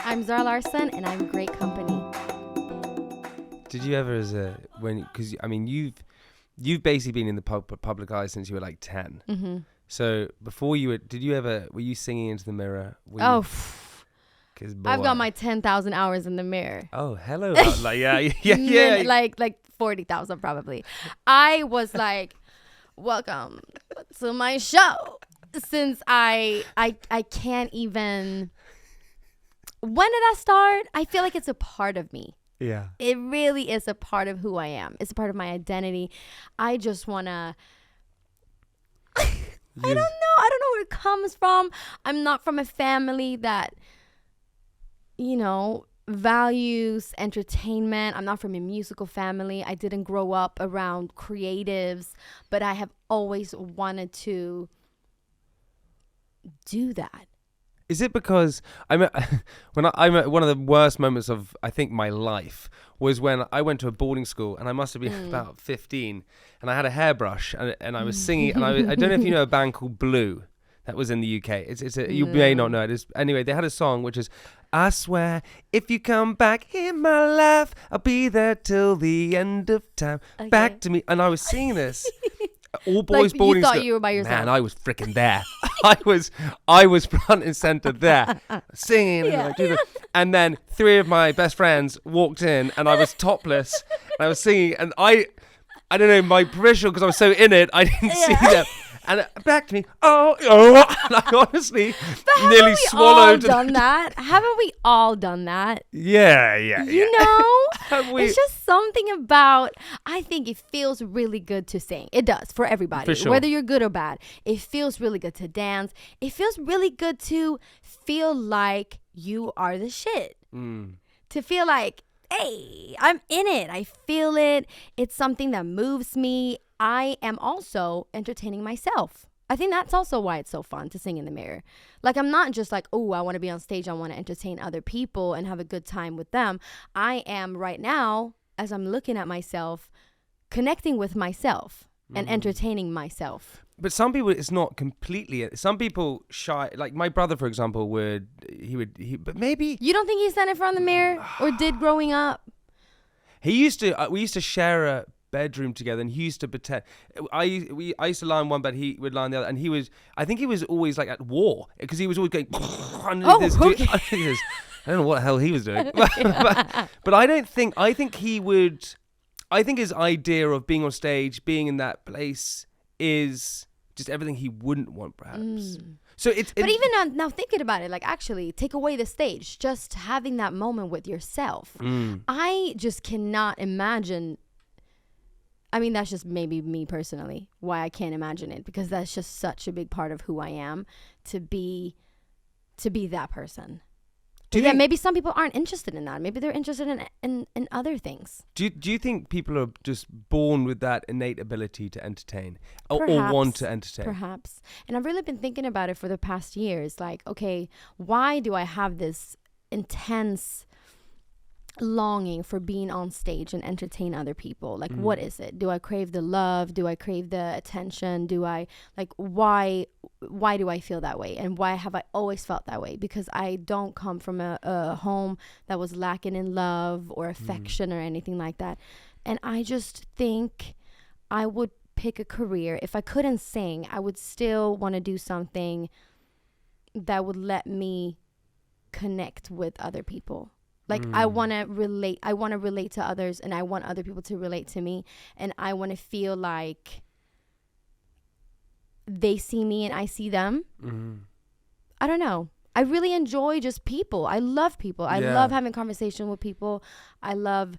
I'm Zara Larsson, and I'm great company. Did you ever, because I mean, you've basically been in the public eye since you were like 10. Mm-hmm. So before were you singing into the mirror? I've got my 10,000 hours in the mirror. Oh, hello. Yeah. Like 40,000 probably. I was like, welcome to my show. Since I can't even. When did that start? I feel like it's a part of me. Yeah. It really is a part of who I am. It's a part of my identity. I just want to. I don't know. I don't know where it comes from. I'm not from a family that, values entertainment. I'm not from a musical family. I didn't grow up around creatives, but I have always wanted to do that. Is it because one of the worst moments of, I think, my life was when I went to a boarding school, and I must have been about 15, and I had a hairbrush and I was singing, and I don't know if you know a band called Blue that was in the UK. You may not know it. Anyway, they had a song which is, I swear if you come back in my life, I'll be there till the end of time. Okay. Back to me. And I was singing this. All boys boarding school. You thought you were by yourself. Man, I was freaking there. I was front and center there, singing. And then 3 of my best friends walked in, and I was topless, and I was singing, and I don't know, my professional, because I was so in it, I didn't see them. And back to me, and I honestly nearly swallowed. Haven't we all done that? Yeah. It's just something about, I think it feels really good to sing. It does, for everybody. For sure. Whether you're good or bad. It feels really good to dance. It feels really good to feel like you are the shit. To feel like, hey, I'm in it. I feel it. It's something that moves me. I am also entertaining myself. I think that's also why it's so fun to sing in the mirror. Like, I'm not just like, oh, I want to be on stage. I want to entertain other people and have a good time with them. I am right now, as I'm looking at myself, connecting with myself and entertaining myself. But some people, it's not completely. Some people shy. Like my brother, for example, but maybe. You don't think he stand in front of the mirror or did growing up? He used to. We used to share a bedroom together, and he used to pretend. I used to lie on one bed, he would lie on the other, and I think he was always like at war, because he was always going underneath this. I don't know what the hell he was doing, but I think he would. I think his idea of being on stage, being in that place, is just everything he wouldn't want, perhaps. So but even now thinking about it, like, actually take away the stage, just having that moment with yourself. I just cannot imagine. I mean, that's just maybe me personally, why I can't imagine it, because that's just such a big part of who I am, to be that person. Maybe some people aren't interested in that. Maybe they're interested in other things. Do you think people are just born with that innate ability to entertain or want to entertain? Perhaps. And I've really been thinking about it for the past years. Like, okay, why do I have this intense longing for being on stage and entertain other people? Like, what is it? Do I crave the love? Do I crave the attention? Do I, like, why do I feel that way? And why have I always felt that way? Because I don't come from a home that was lacking in love or affection or anything like that. And I just think I would pick a career. If I couldn't sing, I would still want to do something that would let me connect with other people. Like, I want to relate to others, and I want other people to relate to me, and I want to feel like they see me and I see them. I don't know. I really enjoy just people. I love people. I love having conversation with people. I love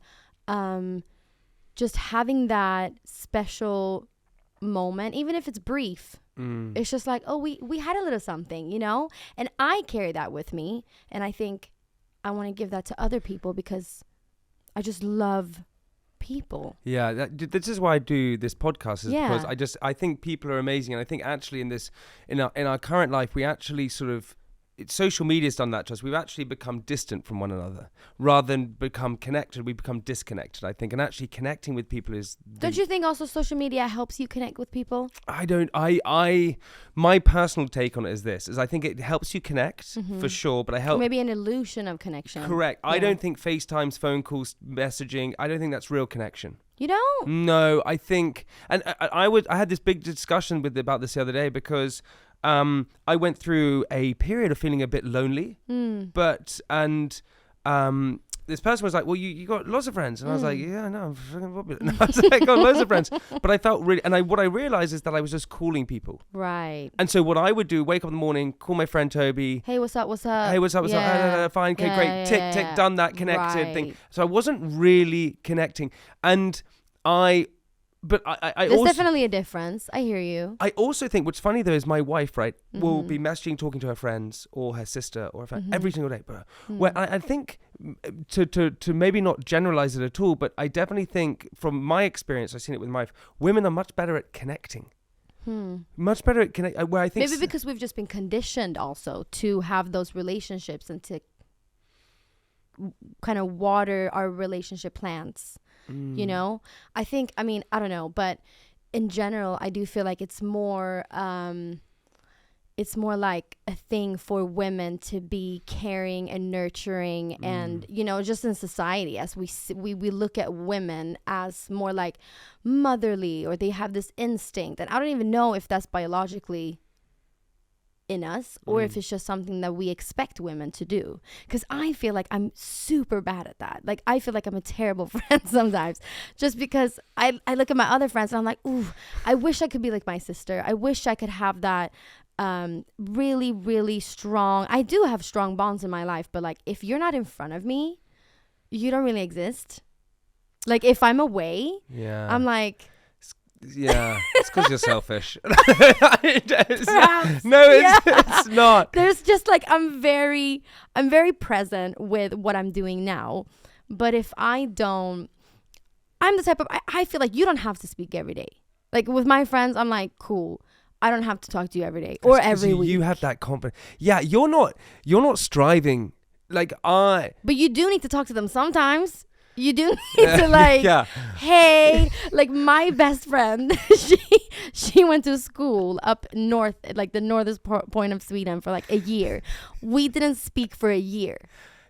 just having that special moment, even if it's brief. It's just like, oh, we had a little something, and I carry that with me, and I think I want to give that to other people because I just love people. Yeah, this is why I do this podcast, because I think people are amazing, and I think actually in our current life we actually sort of social media's done that to us. We've actually become distant from one another rather than become connected. We become disconnected, I think. And actually connecting with people is. Don't you think also social media helps you connect with people? My personal take on it is this: I think it helps you connect for sure, but Or maybe an illusion of connection. Correct. Yeah. I don't think FaceTimes, phone calls, messaging. I don't think that's real connection. You don't? No, I think, and I had this big discussion about this the other day because I went through a period of feeling a bit lonely, this person was like, well, you got lots of friends. And I was like, yeah, no, I'm fucking popular. No, I was like, I got loads of friends. But I felt really, what I realized is that I was just calling people. Right. And so what I would do, wake up in the morning, call my friend Toby. Hey, what's up? Hey, what's up? Fine, okay, great. Tick, done that, connected thing. So I wasn't really connecting. And I There's also, definitely a difference. I hear you. I also think what's funny though is my wife, right, will be messaging, talking to her friends or her sister or her friend every single day. But where I think to maybe not generalize it at all, but I definitely think from my experience, I've seen it with my wife, women are much better at connecting. Much better at connect. Where I think maybe because we've just been conditioned also to have those relationships and to kind of water our relationship plants. You know, I think, I mean, I don't know, but in general, I do feel like it's more like a thing for women to be caring and nurturing and, you know, just in society as we look at women as more like motherly, or they have this instinct. And I don't even know if that's biologically in us or if it's just something that we expect women to do, because I feel like I'm super bad at that. Like I feel like I'm a terrible friend sometimes, just because I look at my other friends and I'm like, ooh, I wish I could be like my sister. I wish I could have that really, really strong. I do have strong bonds in my life, but like if you're not in front of me, you don't really exist. Like if I'm away, I'm like, yeah, it's because you're selfish. It's not. There's just like I'm very present with what I'm doing now, but if I don't, I'm the type of I feel like you don't have to speak every day. Like with my friends, I'm like, cool, I don't have to talk to you every day or every week. You have that confidence. Yeah, you're not striving like I. But you do need to talk to them sometimes. You do need to like, hey, like my best friend, she went to school up north, like the northern point of Sweden for like a year. We didn't speak for a year.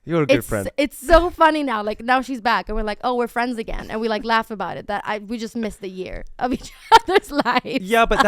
You're a good friend. It's so funny now. Like now she's back and we're like, oh, we're friends again. And we like laugh about it that we just missed a year of each other's lives. Yeah, but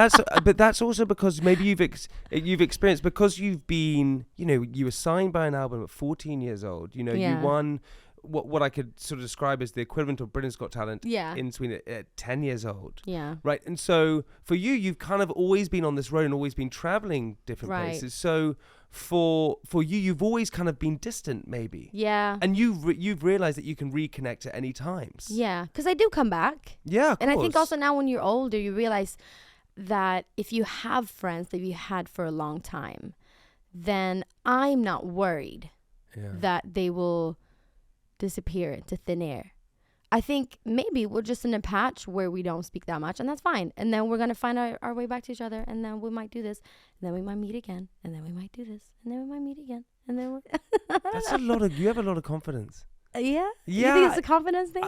that's also because maybe you've experienced, because you've been, you know, you were signed by an album at 14 years old. You know, you won what I could sort of describe as the equivalent of Britain's Got Talent in Sweden at 10 years old. Yeah. Right. And so for you, you've kind of always been on this road and always been traveling different places. So for you, you've always kind of been distant maybe. Yeah. And you've realized that you can reconnect at any times. Yeah. Because I do come back. Yeah, of course. And I think also now when you're older, you realize that if you have friends that you had for a long time, then I'm not worried that they will disappear into thin air. I think maybe we're just in a patch where we don't speak that much, and that's fine. And then we're going to find our way back to each other, and then we might do this, and then we might meet again, and then we might do this, and then we might meet again, and then that's a lot of, you have a lot of confidence. Yeah? You think it's a confidence thing?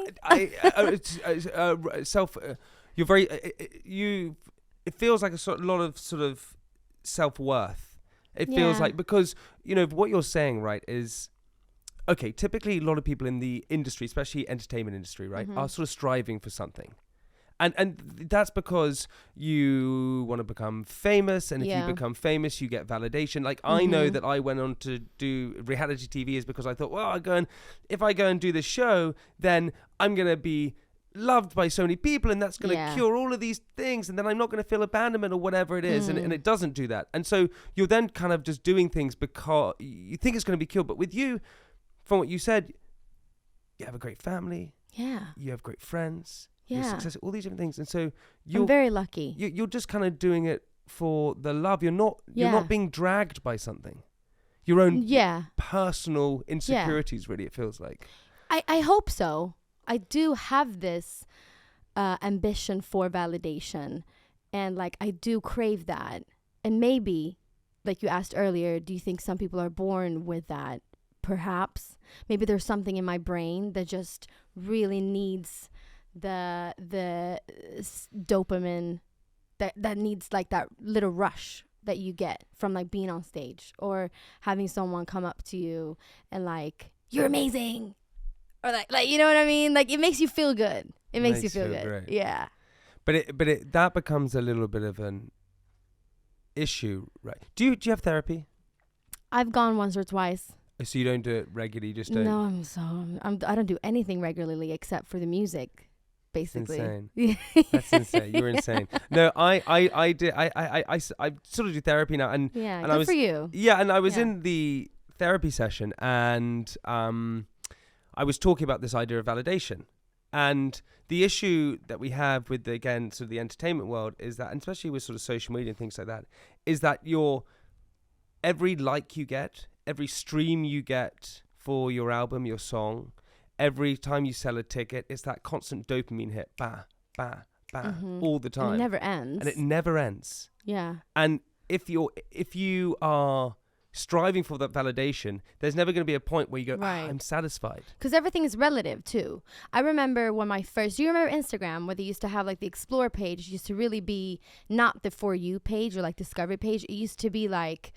You're very, it feels like a lot of sort of self-worth. It feels like, because, you know, what you're saying, right, is, okay, typically a lot of people in the industry, especially entertainment industry, right, are sort of striving for something. And that's because you want to become famous, and if you become famous, you get validation. Like, I know that I went on to do reality TV is because I thought, well, if I go and do this show, then I'm going to be loved by so many people, and that's going to cure all of these things, and then I'm not going to feel abandonment or whatever it is, and it doesn't do that. And so you're then kind of just doing things because you think it's going to be cured. But with you, from what you said, you have a great family. Yeah. You have great friends. Yeah. You're successful, all these different things. And so I'm very lucky. You're just kind of doing it for the love. You're not being dragged by something. Your own personal insecurities, really, it feels like. I hope so. I do have this ambition for validation. And like I do crave that. And maybe like you asked earlier, do you think some people are born with that? Perhaps. Maybe there's something in my brain that just really needs the dopamine that needs like that little rush that you get from like being on stage or having someone come up to you and like, you're amazing, or like you know what I mean, like it makes you feel good. It makes you feel good. Great. Yeah, but it that becomes a little bit of an issue, right? Do you have therapy? I've gone once or twice. So you don't do it regularly? You just don't? No, I don't do anything regularly except for the music. Basically. Insane. That's insane. You're insane. No, I sort of do therapy now, and good I was, for you. Yeah, and I was in the therapy session, and I was talking about this idea of validation, and the issue that we have with sort of the entertainment world is that, and especially with sort of social media and things like that, is that every like you get, every stream you get for your album, your song, every time you sell a ticket, it's that constant dopamine hit, bah, bah, bah, all the time. And it never ends. Yeah. And if you are striving for that validation, there's never going to be a point where you go, I'm satisfied. Because everything is relative too. I remember when do you remember Instagram, where they used to have like the explore page? It used to really be not the For You page or like discovery page. It used to be like,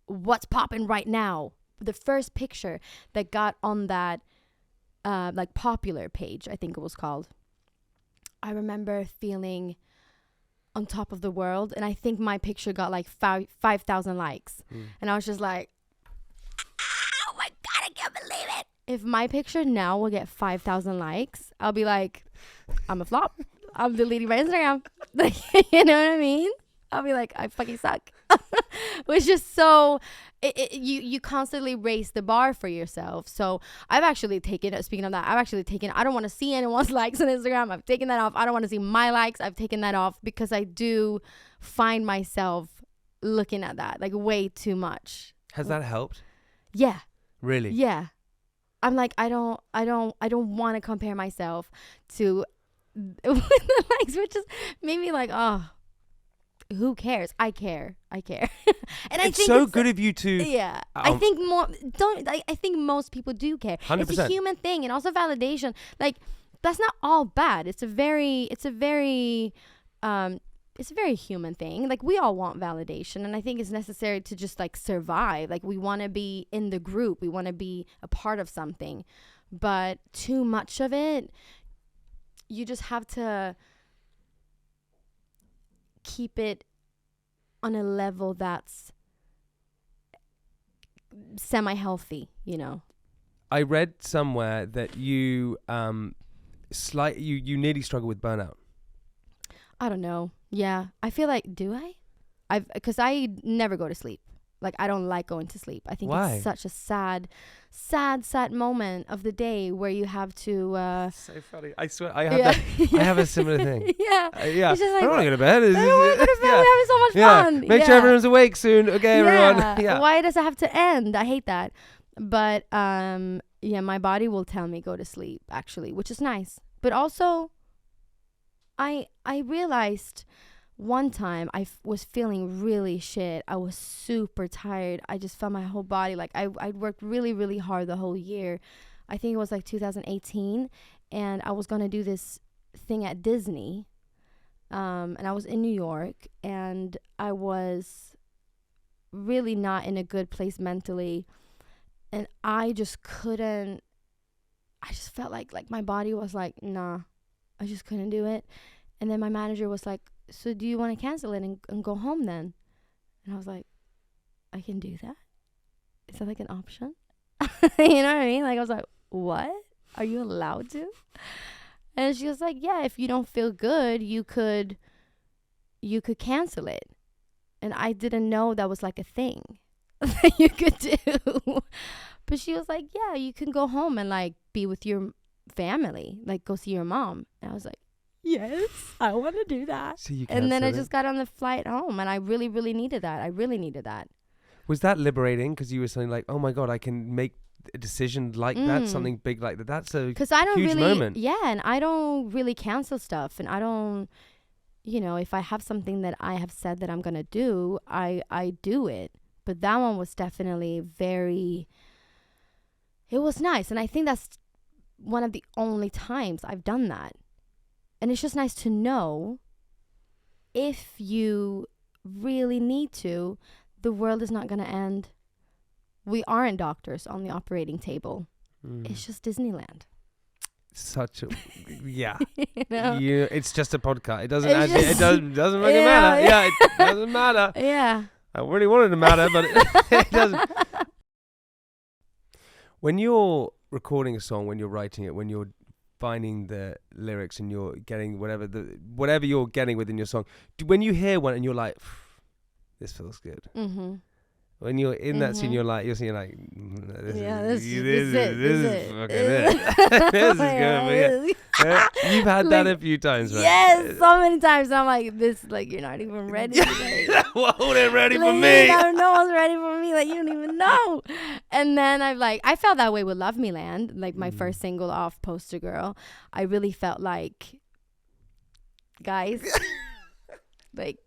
what's popping right now? The first picture that got on that like popular page, I think it was called. I remember feeling on top of the world, and I think my picture got like 5,000 likes. And I was just like, oh my God, I can't believe it. If my picture now will get 5,000 likes, I'll be like, I'm a flop. I'm deleting my Instagram. You know what I mean? I'll be like, I fucking suck. Which is so, you constantly raise the bar for yourself. So I've actually taken, speaking of that, I don't want to see anyone's likes on Instagram. I've taken that off. I don't want to see my likes. I've taken that off because I do find myself looking at that like way too much. Has that helped? Yeah. Really? Yeah. I'm like, I don't want to compare myself to with the likes, which just made me like, oh, who cares? I care. And I think so good of you to. Yeah, I think I think most people do care. 100%. It's a human thing, and also validation. Like that's not all bad. It's a very human thing. Like we all want validation, and I think it's necessary to just like survive. Like we want to be in the group. We want to be a part of something, but too much of it, you just have to keep it on a level that's semi-healthy, you know. I read somewhere that you you nearly struggle with burnout. I don't know. Yeah, I feel like, do I? Because I never go to sleep. Like I don't like going to sleep. I think it's such a sad moment of the day where you have to. So funny. I swear I have that. I have a similar thing. Yeah. Yeah. It's just like, I don't want to go to bed. I don't want to go to bed. We're having so much fun. Make sure everyone's awake soon. Okay, everyone. Yeah. Why does it have to end? I hate that. But my body will tell me go to sleep actually, which is nice. But also, I realized. One time I was feeling really shit. I was super tired. I just felt my whole body like I'd worked really, really hard the whole year. I think it was like 2018. And I was going to do this thing at Disney. And I was in New York. And I was really not in a good place mentally. And I just couldn't. I just felt like my body was like, nah. I just couldn't do it. And then my manager was like, so do you want to cancel it and go home then? And I was like, I can do that? Is that like an option? You know what I mean? Like I was like, what? Are you allowed to? And she was like, yeah, if you don't feel good, you could cancel it. And I didn't know that was like a thing that you could do. But she was like, yeah, you can go home and like be with your family, like go see your mom. And I was like, yes, I want to do that. So and then I just got on the flight home, and I really, really needed that. Was that liberating? Because you were saying like, oh my God, I can make a decision like that, something big like that. That's a huge moment. Yeah, and I don't really cancel stuff, and I don't, you know, if I have something that I have said that I'm going to do, I do it. But that one was definitely it was nice. And I think that's one of the only times I've done that. And it's just nice to know if you really need to, the world is not going to end. We aren't doctors on the operating table. It's just Disneyland. Such a yeah. You know? It's just a podcast. It doesn't It's it doesn't really matter. Yeah, it doesn't matter. Yeah. I really wanted to matter, but it doesn't. When you're recording a song, when you're writing it, when you're finding the lyrics and you're getting whatever you're getting within your song, when you hear one and you're like, this feels good. Mm-hmm. When you're in that scene, you're seeing like, this is fucking it. This is good. Yeah. You've had that a few times, right? Yes, so many times. I'm like, this, like, you're not even ready today. Well, they're ready for like, me. No one's ready for me. Like, you don't even know. And then I felt that way with Love Me Land, like my first single off Poster Girl. I really felt like, guys, like,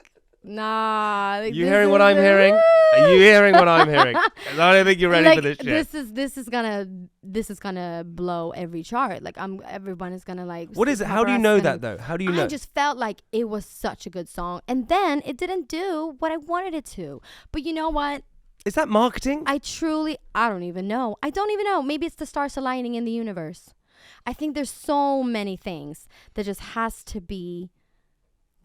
nah. Like, you hearing what I'm hearing? Are you hearing what I'm hearing? I don't think you're ready like, for this shit. This is gonna blow every chart. Like, everyone is gonna like. What is it? How do you know that though? How do you know? I just felt like it was such a good song, and then it didn't do what I wanted it to. But you know what? Is that marketing? I don't even know. I don't even know. Maybe it's the stars aligning in the universe. I think there's so many things that just has to be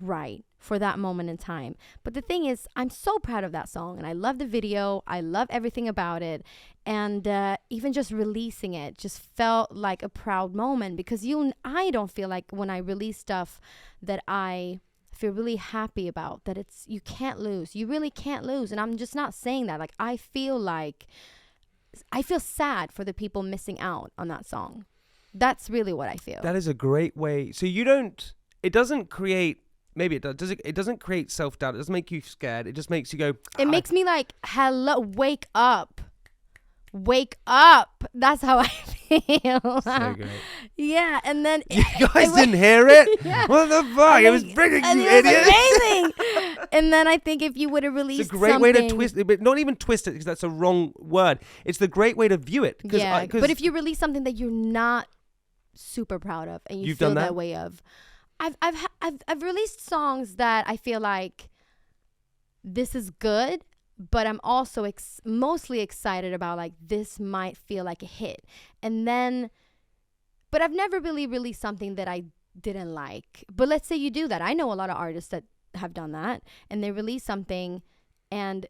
right for that moment in time. But the thing is, I'm so proud of that song, and I love the video. I love everything about it. And even just releasing it just felt like a proud moment, because I don't feel like when I release stuff that I feel really happy about, that you can't lose. You really can't lose. And I'm just not saying that. Like, I feel sad for the people missing out on that song. That's really what I feel. That is a great way. So it doesn't create, maybe it does. It doesn't create self-doubt. It doesn't make you scared. It just makes you go. It makes me like, hello, wake up. Wake up. That's how I feel. So great. Yeah, and then you guys didn't hear it? Yeah. What the fuck? It was bringing you idiots. Amazing. And then I think if you would have released it's a great way to twist it, but not even twist it, because that's a wrong word. It's the great way to view it. Yeah, but if you release something that you're not super proud of and you feel that way of, I've released songs that I feel like this is good, but I'm also mostly excited about, like, this might feel like a hit. And then, but I've never really released something that I didn't like. But let's say you do that. I know a lot of artists that have done that, and they release something, and,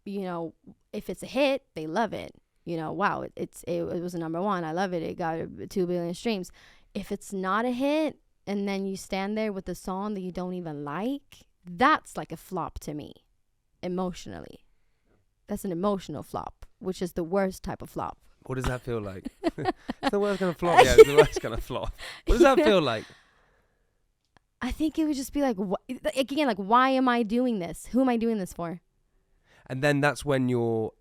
you know, if it's a hit, they love it. You know, wow, it was a #1. I love it. It got 2 billion streams. If it's not a hit, and then you stand there with a song that you don't even like, that's like a flop to me. Emotionally, that's an emotional flop, which is the worst type of flop. What does that feel like? It's the worst kind of flop. Yeah, it's the worst kind of flop. What does that feel like? I think it would just be like, again, like, why am I doing this? Who am I doing this for? And then that's when your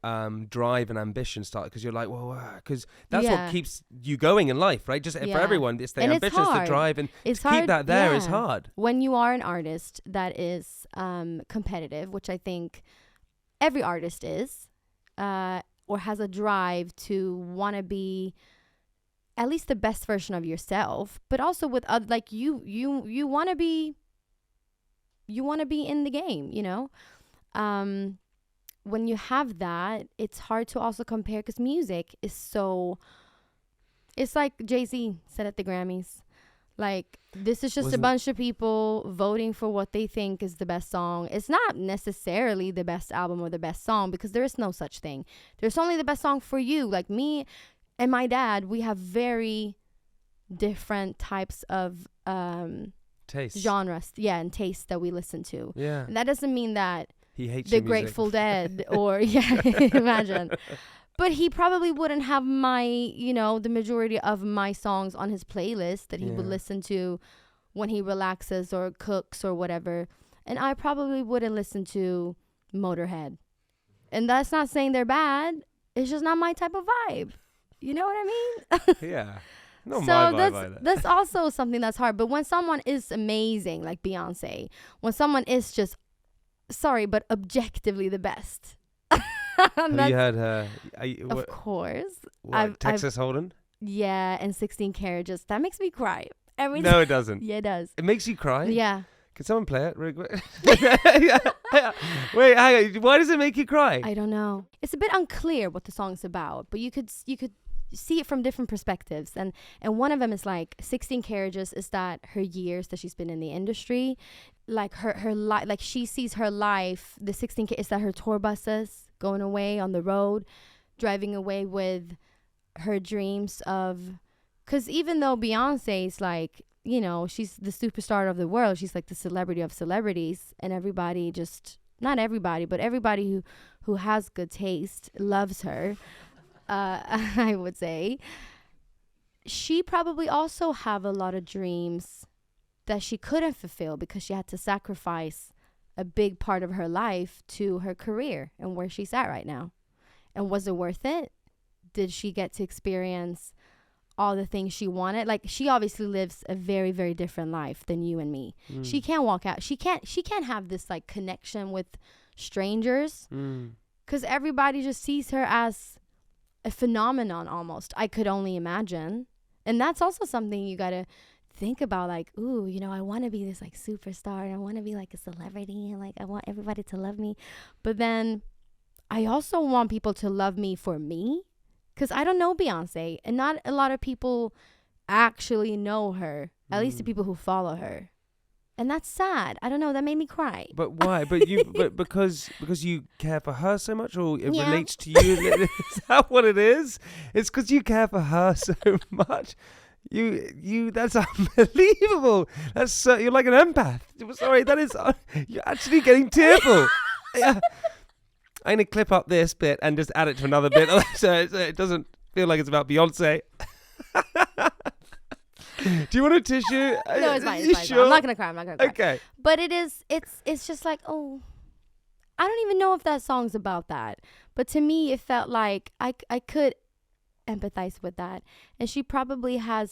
drive and ambition start, because you're like, well, because that's what keeps you going in life, right? Just for everyone, it's the ambition, it's the drive, and to keep that there is hard. When you are an artist that is competitive, which I think every artist is, or has a drive to want to be at least the best version of yourself, but also with other, like, you want to be in the game, you know. When you have that, it's hard to also compare, because music is so, it's like Jay-Z said at the Grammys, like, this is just a bunch of people voting for what they think is the best song. It's not necessarily the best album or the best song, because there is no such thing. There's only the best song for you. Like, me and my dad, we have very different types of taste genres, and tastes that we listen to. Yeah, and that doesn't mean that he hates the Grateful Dead or imagine. But he probably wouldn't have the majority of my songs on his playlist that he would listen to when he relaxes or cooks or whatever. And I probably wouldn't listen to Motorhead. And that's not saying they're bad. It's just not my type of vibe. You know what I mean? Yeah. Not So my vibe either. that's also something that's hard. But when someone is amazing, like Beyonce, when someone is just, sorry, but objectively the best. Have you heard her? Of course. Texas Hold'em? Yeah, and 16 carriages. That makes me cry. Every No, it doesn't. Yeah, it does. It makes you cry? Yeah. Can someone play it? Wait, hang on. Why does it make you cry? I don't know. It's a bit unclear what the song's about, but you could see it from different perspectives. And one of them is like 16 carriages is that her years that she's been in the industry, like her life, like she sees her life, the 16 is that her tour buses going away on the road, driving away with her dreams of, because even though Beyonce's like, you know, she's the superstar of the world, she's like the celebrity of celebrities, and everybody just, not everybody, but everybody who has good taste loves her. I would say she probably also have a lot of dreams that she couldn't fulfill because she had to sacrifice a big part of her life to her career and where she's at right now. And was it worth it? Did she get to experience all the things she wanted? Like, she obviously lives a very, very different life than you and me. She can't walk out. She can't have this like connection with strangers because everybody just sees her as a phenomenon almost. I could only imagine. And that's also something you gotta think about, like, ooh, you know, I want to be this like superstar and I want to be like a celebrity and like I want everybody to love me, but then I also want people to love me for me, because I don't know Beyonce and not a lot of people actually know her, at least the people who follow her. And that's sad. I don't know. That made me cry. But why? But because you care for her so much, or it relates to you. Is that what it is? It's because you care for her so much. You. That's unbelievable. That's so, you're like an empath. Sorry, that is. You're actually getting tearful. Yeah. I'm gonna clip up this bit and just add it to another bit, so it doesn't feel like it's about Beyonce. Do you want a tissue? No, it's fine. Sure? I'm not gonna cry. Okay. But it's just like, oh, I don't even know if that song's about that. But to me, it felt like I could empathize with that. And she probably have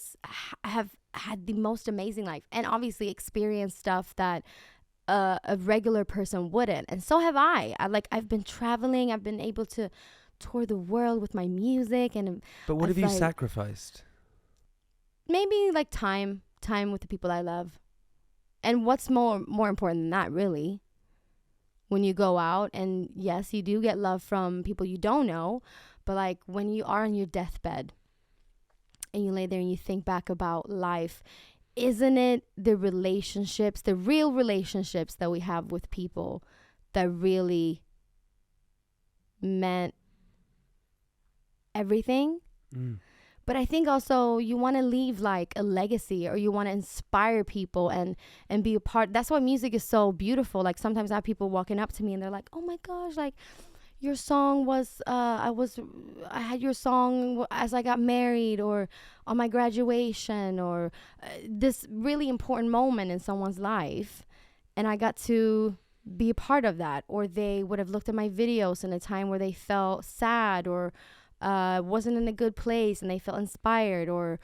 had the most amazing life, and obviously experienced stuff that a regular person wouldn't. And so have I. I've been traveling. I've been able to tour the world with my music. But what have you sacrificed? Maybe like time with the people I love. And what's more important than that, really? When you go out, and yes, you do get love from people you don't know, but like when you are on your deathbed and you lay there and you think back about life, isn't it the relationships, the real relationships that we have with people that really meant everything? But I think also you want to leave like a legacy, or you want to inspire people and be a part. That's why music is so beautiful. Like sometimes I have people walking up to me and they're like, oh my gosh, like your song was, I had your song as I got married, or on my graduation, or this really important moment in someone's life. And I got to be a part of that. Or they would have looked at my videos in a time where they felt sad, or wasn't in a good place and they felt inspired. Or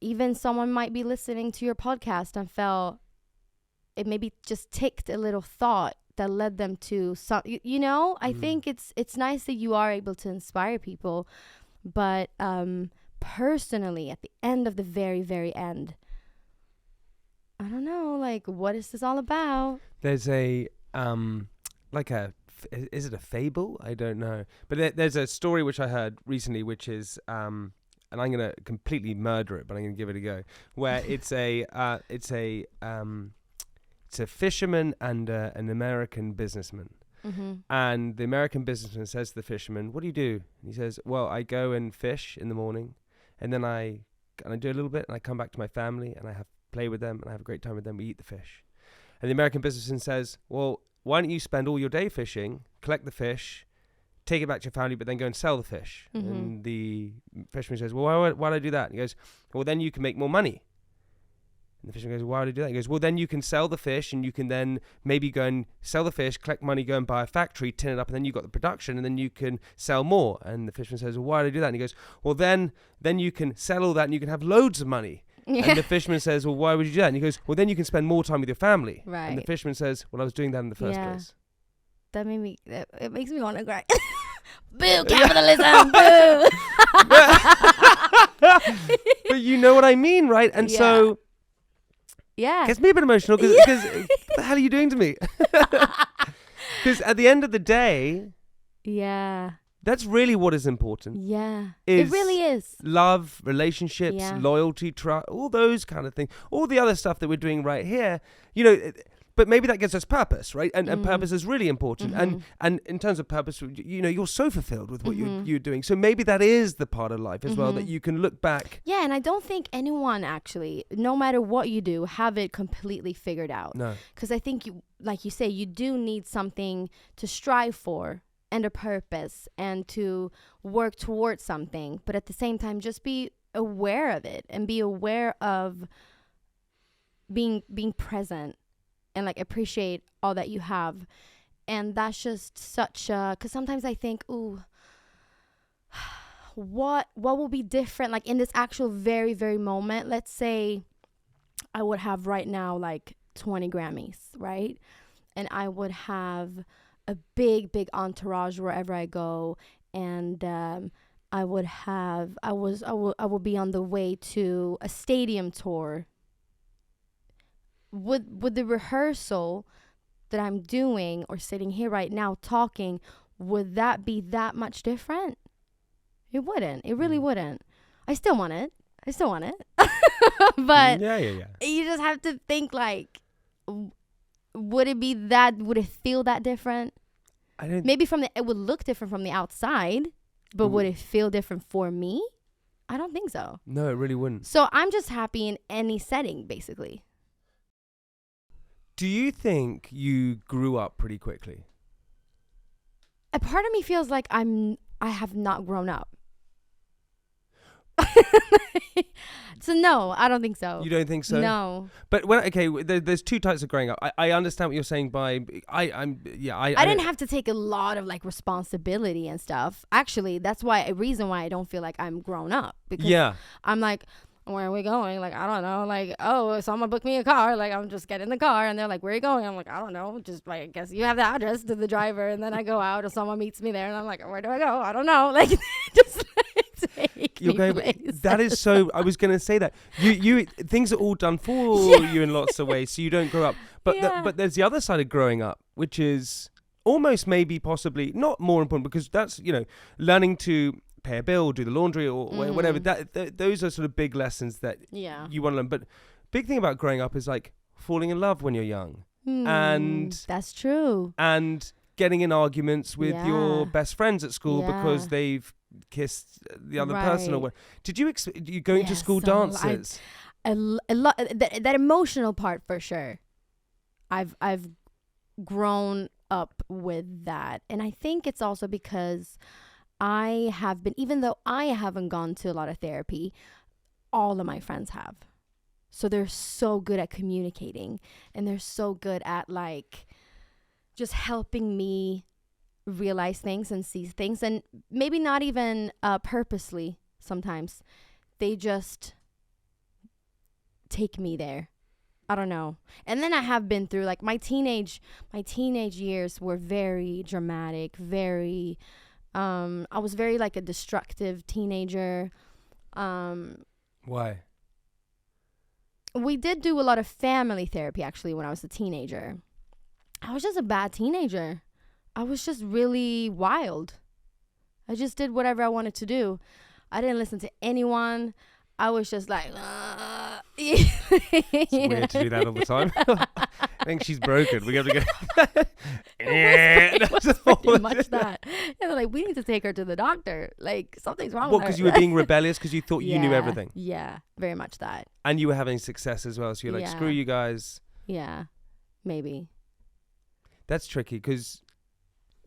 even someone might be listening to your podcast and felt it maybe just ticked a little thought that led them to some, you know. I think it's nice that you are able to inspire people, but personally, at the end of the very, very end, I don't know, like, what is this all about? There's a is it a fable? I don't know. But there's a story which I heard recently, which is, and I'm going to completely murder it, but I'm going to give it a go, where it's a fisherman and an American businessman. And the American businessman says to the fisherman, what do you do? And he says, well, I go and fish in the morning, and then I do a little bit, and I come back to my family, and I play with them, and I have a great time with them. We eat the fish. And the American businessman says, well, why don't you spend all your day fishing, collect the fish, take it back to your family, but then go and sell the fish? And the fisherman says, well, why do I do that? And he goes, well, then you can make more money. And the fisherman goes, why would I do that? He goes, well, then you can sell the fish and you can then maybe go and sell the fish, collect money, go and buy a factory, tin it up, and then you've got the production and then you can sell more. And the fisherman says, well, why would I do that? And he goes, well, then you can sell all that and you can have loads of money. And the fisherman says, well, why would you do that? And he goes, well, then you can spend more time with your family. Right. And the fisherman says, well, I was doing that in the first place. That made me, it makes me want to cry. Boo, capitalism, boo. But you know what I mean, right? And so... Yeah. Gets me a bit emotional because what the hell are you doing to me? Because at the end of the day, that's really what is important. Yeah, it really is. Love, relationships, loyalty, trust, all those kind of things. All the other stuff that we're doing right here, you know. But maybe that gives us purpose, right? And purpose is really important. And in terms of purpose, you know, you're so fulfilled with what you're doing. So maybe that is the part of life as well, that you can look back. Yeah, and I don't think anyone actually, no matter what you do, have it completely figured out. No. Because I think, like you say, you do need something to strive for and a purpose and to work towards something. But at the same time, just be aware of it and be aware of being present. And like appreciate all that you have. And that's just such a, because sometimes I think, ooh, what will be different like in this actual very, very moment? Let's say I would have right now like 20 Grammys, right? And I would have a big, big entourage wherever I go. And I would be on the way to a stadium tour. Would the rehearsal that I'm doing or sitting here right now talking, would that be that much different? It wouldn't. It really wouldn't. I still want it. But you just have to think like, would it feel that different? Maybe it would look different from the outside, but would it feel different for me? I don't think so. No, it really wouldn't. So I'm just happy in any setting, basically. Do you think you grew up pretty quickly? A part of me feels like I have not grown up. So no, I don't think so. You don't think so? No. But there's two types of growing up. I understand what you're saying by I didn't have to take a lot of like responsibility and stuff. Actually, that's a reason why I don't feel like I'm grown up, because I'm like, where are we going? Like, I don't know. Like, oh, someone booked me a car. Like, I'm just getting in the car. And they're like, where are you going? I'm like, I don't know. Just, like, I guess you have the address to the driver. And then I go out or someone meets me there. And I'm like, where do I go? I don't know. Like, just take me places. That is so... I was going to say that. You things are all done for you in lots of ways. So you don't grow up. But but there's the other side of growing up, which is almost maybe possibly not more important, because that's, you know, learning to... pay a bill, do the laundry, or whatever. Those are sort of big lessons that you want to learn. But big thing about growing up is like falling in love when you're young, and that's true. And getting in arguments with your best friends at school because they've kissed the other person or what. Did you you going to school dances? A lot. That emotional part for sure. I've grown up with that, and I think it's also because I have been, even though I haven't gone to a lot of therapy, all of my friends have. So they're so good at communicating, and they're so good at like just helping me realize things and see things, and maybe not even purposely sometimes. They just take me there. I don't know. And then I have been through like my teenage years were very dramatic, very I was very like a destructive teenager. Why? We did do a lot of family therapy actually when I was a teenager. I was just a bad teenager. I was just really wild. I just did whatever I wanted to do. I didn't listen to anyone. I was just like, It's weird to do that all the time. I think she's broken. We have to go. It was pretty much that. And they're like, we need to take her to the doctor. Like, something's wrong with her. What, because you were being rebellious because you thought you knew everything? Yeah, very much that. And you were having success as well. So you're like, screw you guys. Yeah, maybe. That's tricky because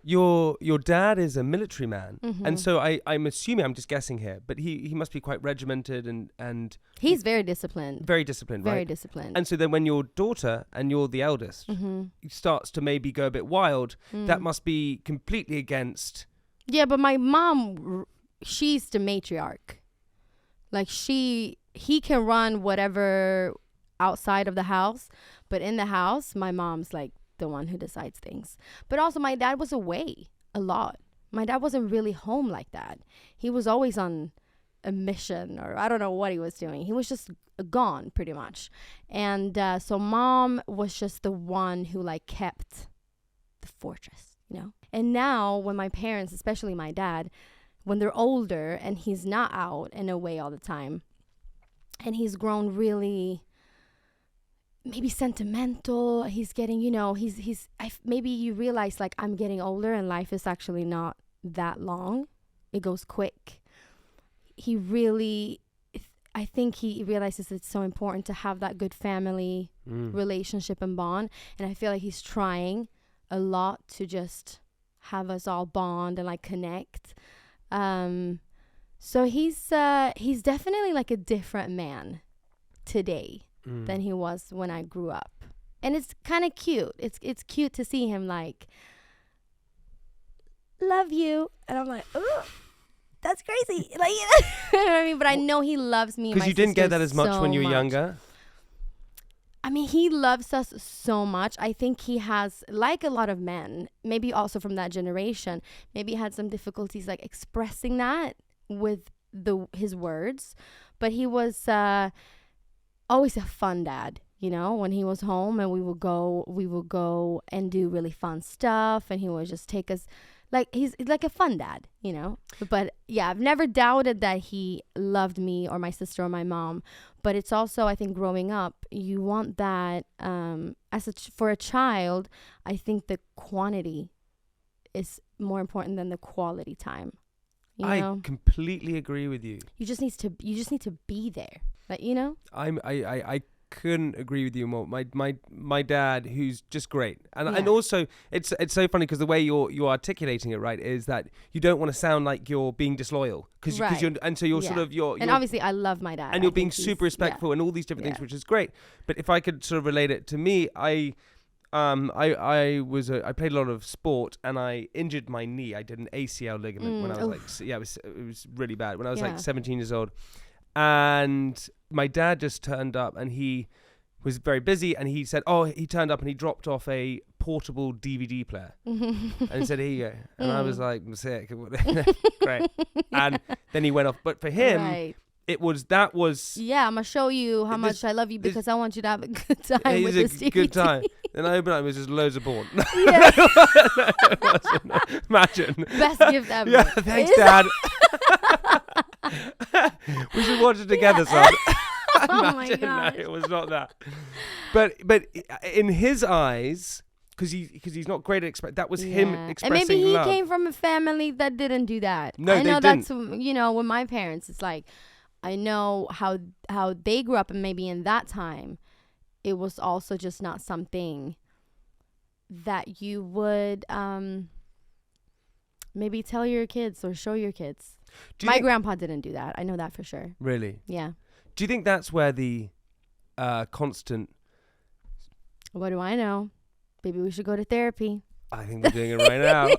your dad is a military man, Mm-hmm. and so I'm assuming, I'm just guessing here, but he must be quite regimented and He's very disciplined. very disciplined, Very right? disciplined. And so then when your daughter, and you're the eldest, Mm-hmm. starts to maybe go a bit wild, that Mm. must be completely against. Yeah, but my mom, she's the matriarch. Like he can run whatever outside of the house, but in the house, my mom's like the one who decides things. But also my dad was away a lot. My dad wasn't really home like that. He was always on a mission, or I don't know what he was doing. He was just gone pretty much. And so mom was just the one who like kept the fortress, you know? And now when my parents, especially my dad, when they're older and he's not out and away all the time, and he's grown really maybe sentimental, he's getting, you know, maybe you realize like I'm getting older and life is actually not that long. It goes quick. He really, I think he realizes it's so important to have that good family relationship and bond. And I feel like he's trying a lot to just have us all bond and like connect. So he's definitely like a different man today than he was when I grew up. And it's kind of cute. It's cute to see him like, love you. And I'm like, ooh, that's crazy. Like, you know what I mean? But I know he loves me. Because you didn't get that as much when you were younger? I mean, he loves us so much. I think he has, like a lot of men, maybe also from that generation, maybe had some difficulties like expressing that with his words. But he was always a fun dad, you know, when he was home, and we would go and do really fun stuff, and he would just take us, like, he's like a fun dad, you know. But yeah, I've never doubted that he loved me or my sister or my mom. But it's also, I think, growing up, you want that for a child. I think the quantity is more important than the quality time. You know? I completely agree with you. You just need to be there. Like, you know? I couldn't agree with you more. My dad, who's just great, and Yeah. also it's so funny because the way you're articulating it, right, is that you don't want to sound like you're being disloyal because you're, and so you're sort of you're and obviously I love my dad, and you're being super respectful and all these different things, which is great. But if I could sort of relate it to me, I played a lot of sport and I injured my knee. I did an ACL ligament when I was it was really bad when I was like 17 years old. And my dad just turned up and he was very busy and he said, he turned up and he dropped off a portable DVD player and he said, here you go. And I was like, sick. Great. And then he went off. But for him, I'm going to show you how much I love you because I want you to have a good time with this DVD. Good time. Then I opened it, it was just loads of porn. Imagine. Best gift ever. Yeah, thanks, Dad. We should watch it together, son. Oh my God. No, it was not that. But in his eyes, because he's not great at that was him expressing and maybe he love. came from a family that didn't do that. No, I know they that's, you know, with my parents, it's like, I know how they grew up, and maybe in that time, it was also just not something that you would maybe tell your kids or show your kids. My grandpa didn't do that. I know that for sure. Really? Yeah. Do you think that's where the constant... What do I know? Maybe we should go to therapy. I think we're doing it right now.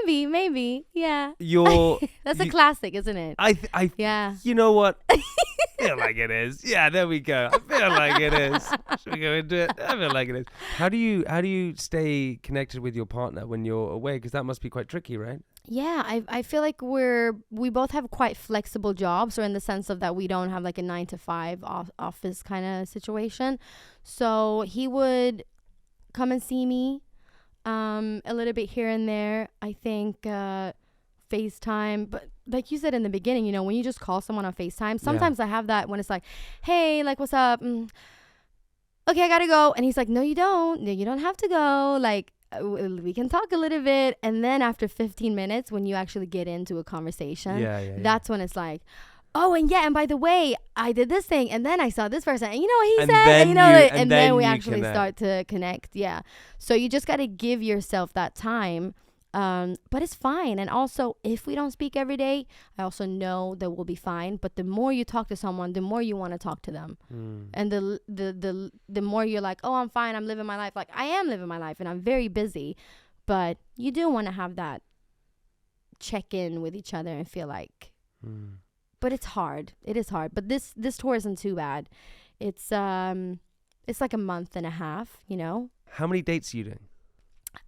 Maybe. Yeah. That's a classic, isn't it? Yeah. You know what? I feel like it is. Yeah, there we go. I feel like it is. Should we go into it? I feel like it is. How do you stay connected with your partner when you're away? Because that must be quite tricky, right? Yeah, I feel like we both have quite flexible jobs, or in the sense of that we don't have like a 9-to-5 office kind of situation. So he would come and see me a little bit here and there. I think FaceTime, but like you said in the beginning, you know, when you just call someone on FaceTime, sometimes I have that when it's like, hey, like, what's up? Okay, I gotta go. And he's like, no, you don't. No, you don't have to go. Like, we can talk a little bit. And then after 15 minutes, when you actually get into a conversation, that's when it's like, oh, and by the way, I did this thing, and then I saw this person, and you know what he And said, then and you know, you- and and then then we you actually connect. start to connect. Yeah. So you just got to give yourself that time. But it's fine. And also, if we don't speak every day, I also know that we'll be fine. But the more you talk to someone, the more you want to talk to them. And the more you're like, oh, I'm fine, I'm living my life. Like, I am living my life, and I'm very busy. But you do want to have that check in with each other and feel like, but it's hard. It is hard. But this tour isn't too bad. It's like a month and a half, you know. How many dates are you doing?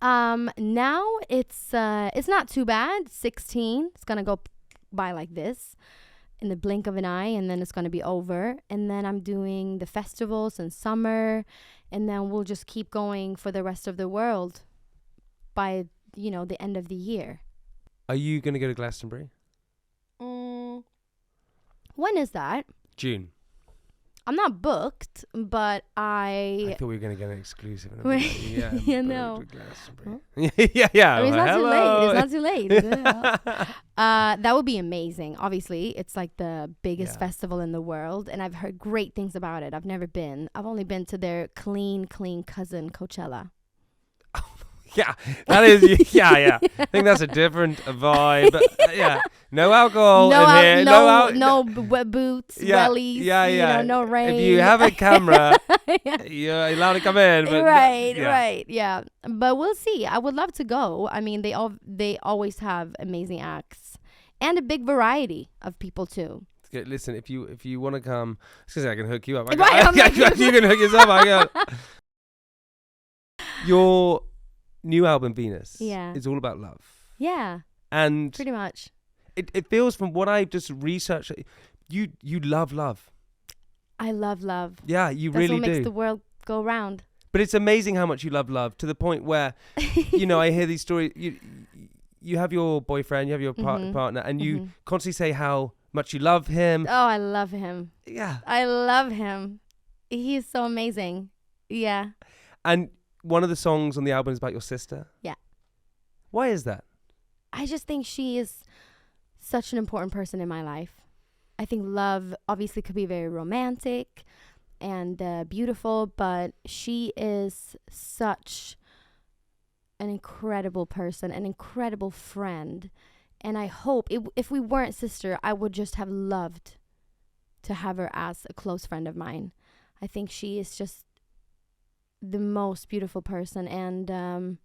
Now it's not too bad. 16. It's gonna go by like this in the blink of an eye, and then it's gonna be over. And then I'm doing the festivals in summer, and then we'll just keep going for the rest of the world by, you know, the end of the year. Are you going to go to Glastonbury? When is that? June. I'm not booked, but I thought we were going to get an exclusive. Yeah, yeah, no. yeah. I mean, it's not too late. Hello. It's not too late. That would be amazing. Obviously, it's like the biggest festival in the world, and I've heard great things about it. I've never been. I've only been to their clean cousin, Coachella. Yeah, that is. Yeah. I think that's a different vibe. Yeah, no alcohol in here. No boots, wellies. Yeah. You know, no rain. If you have a camera, you're allowed to come in. But right. Yeah, but we'll see. I would love to go. I mean, they always have amazing acts and a big variety of people too. Listen, if you want to come, I can hook you up. You can hook yourself. I got your new album Venus is all about love. Yeah. And pretty much. It feels, from what I just researched, you love love. I love love. Yeah, you That's really do. That's what makes the world go round. But it's amazing how much you love love, to the point where, you know, I hear these stories. You have your boyfriend, you have your partner, and you constantly say how much you love him. Oh, I love him. Yeah. I love him. He's so amazing. Yeah. And one of the songs on the album is about your sister. Yeah. Why is that? I just think she is such an important person in my life. I think love obviously could be very romantic and beautiful, but she is such an incredible person, an incredible friend. And I hope, if we weren't sister, I would just have loved to have her as a close friend of mine. I think she is just the most beautiful person, and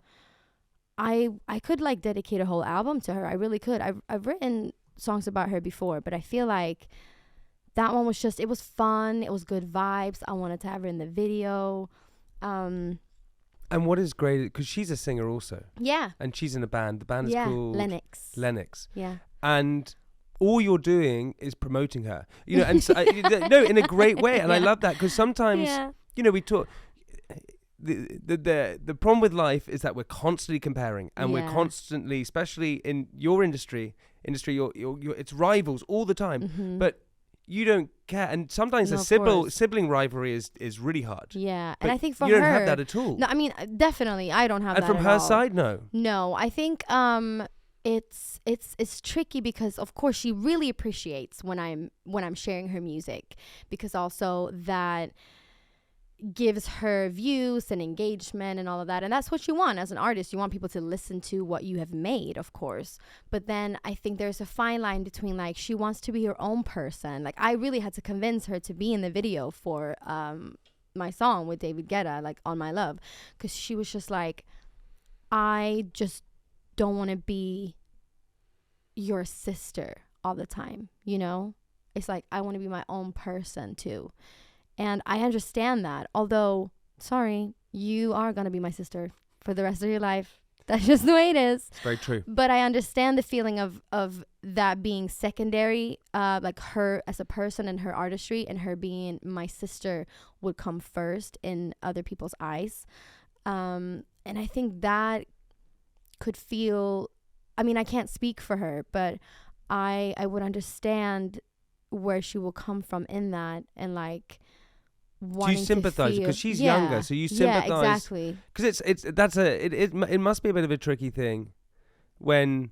I could like dedicate a whole album to her. I really could. I've written songs about her before, but I feel like that one was just, it was fun, it was good vibes. I wanted to have her in the video. And what is great, because she's a singer also. Yeah. And she's in a band. The band is called Lennox. Yeah. And all you're doing is promoting her, you know, and so, no, in a great way. And I love that, because sometimes, you know, we talk. The problem with life is that we're constantly comparing, and we're constantly, especially in your industry, you're it's rivals all the time. But you don't care, and sometimes the sibling rivalry is really hard. Yeah, but and I think for you her, don't have that at all. No, I mean, definitely, I don't have and that. And from her all. side, No, I think it's tricky, because of course she really appreciates when I'm sharing her music, because also that gives her views and engagement and all of that, and that's what you want as an artist. You want people to listen to what you have made, of course, but then I think there's a fine line between, like, she wants to be her own person. Like, I really had to convince her to be in the video for my song with David Guetta, like On My Love, because she was just like, I just don't want to be your sister all the time, you know? It's like, I want to be my own person too. And I understand that. Although, sorry, you are going to be my sister for the rest of your life. That's just the way it is. It's very true. But I understand the feeling of that being secondary, like her as a person and her artistry, and her being my sister would come first in other people's eyes. And I think that could feel, I mean, I can't speak for her, but I would understand where she will come from in that, and like, do you sympathize, because she's younger, so you sympathize? Yeah, exactly. Because it must be a bit of a tricky thing when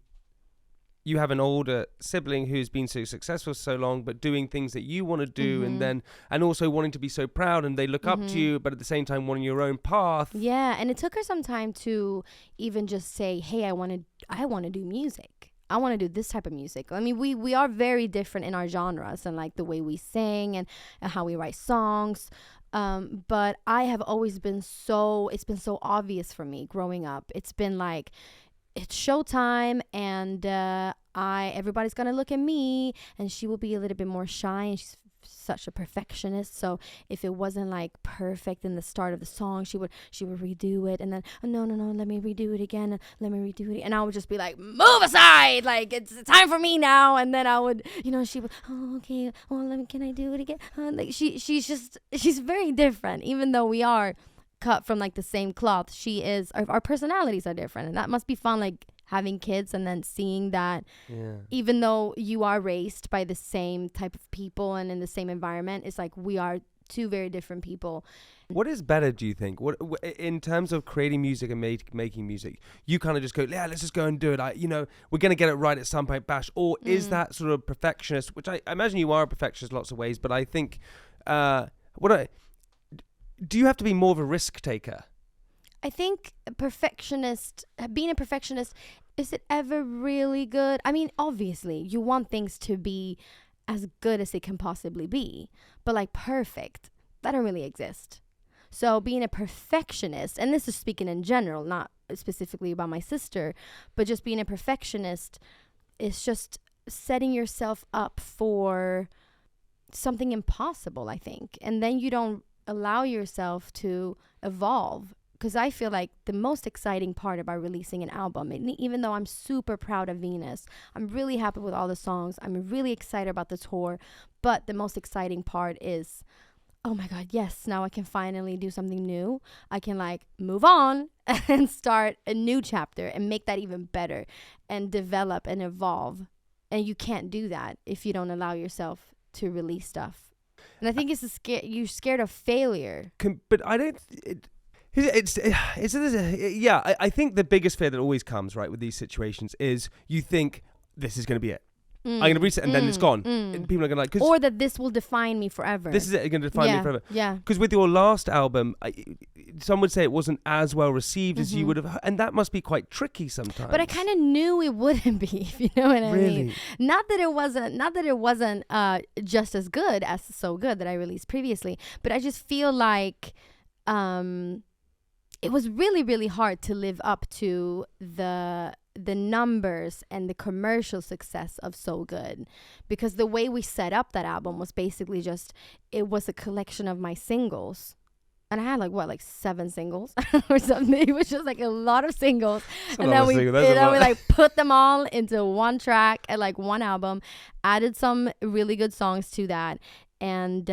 you have an older sibling who's been so successful so long, but doing things that you want to do, and also wanting to be so proud, and they look up to you, but at the same time wanting your own path. Yeah, and it took her some time to even just say, hey, I want to do music. I want to do this type of music. I mean, we are very different in our genres and like the way we sing and how we write songs. But I have always been it's been so obvious for me growing up. It's been like, it's showtime, and everybody's gonna look at me, and she will be a little bit more shy, and she's such a perfectionist. So if it wasn't like perfect in the start of the song, she would redo it, and then no, let me redo it again, and I would just be like, move aside, like it's time for me now. And then I would, she would, oh, okay, well, can I do it again? Like she's very different, even though we are cut from like the same cloth. Our personalities are different, and that must be fun, like having kids and then seeing that even though you are raised by the same type of people and in the same environment, it's like we are two very different people. What is better, do you think? What in terms of creating music and making music, you kind of just go, yeah, let's just go and do it. We're going to get it right at some point, bash. Or is that sort of perfectionist, which I imagine you are a perfectionist lots of ways, but I think do you have to be more of a risk taker? I think being a perfectionist, is it ever really good? I mean, obviously, you want things to be as good as it can possibly be, but like perfect, that don't really exist. So being a perfectionist, and this is speaking in general, not specifically about my sister, but just being a perfectionist is just setting yourself up for something impossible, I think. And then you don't allow yourself to evolve. Because I feel like the most exciting part about releasing an album, even though I'm super proud of Venus, I'm really happy with all the songs, I'm really excited about the tour, but the most exciting part is, oh my God, yes, now I can finally do something new. I can like move on and start a new chapter and make that even better and develop and evolve. And you can't do that if you don't allow yourself to release stuff. And I think you're scared of failure. But I don't... I think the biggest fear that always comes right with these situations is you think this is going to be it. I'm going to release it and then it's gone. And people are going to like... Or that this will define me forever. This is it, going to define me forever. Yeah. Because with your last album, some would say it wasn't as well received as you would have, and that must be quite tricky sometimes. But I kind of knew it wouldn't be, if you know what I really? mean. Not that it wasn't just as good as So Good that I released previously, but I just feel like it was really, really hard to live up to the numbers and the commercial success of So Good, because the way we set up that album was basically it was a collection of my singles. And I had like 7 singles or something. It was just like a lot of singles. And then we like put them all into one track and like one album, added some really good songs to that, and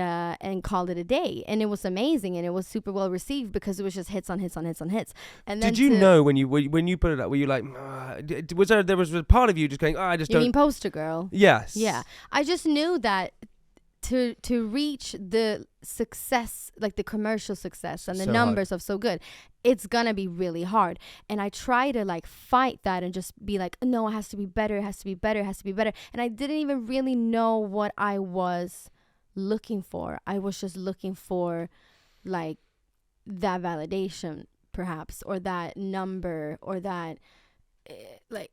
called it a day. And it was amazing, and it was super well received because it was just hits on hits on hits on hits. And then did you know when you put it up, were you like, was there a part of you just going, I just don't... You mean Poster Girl? Yes. Yeah. I just knew that to reach the success, like the commercial success and the numbers of So Good, it's gonna be really hard. And I try to like fight that and just be like, no, it has to be better, it has to be better, it has to be better. And I didn't even really know what I was looking for. I was just looking for like that validation perhaps, or that number, or that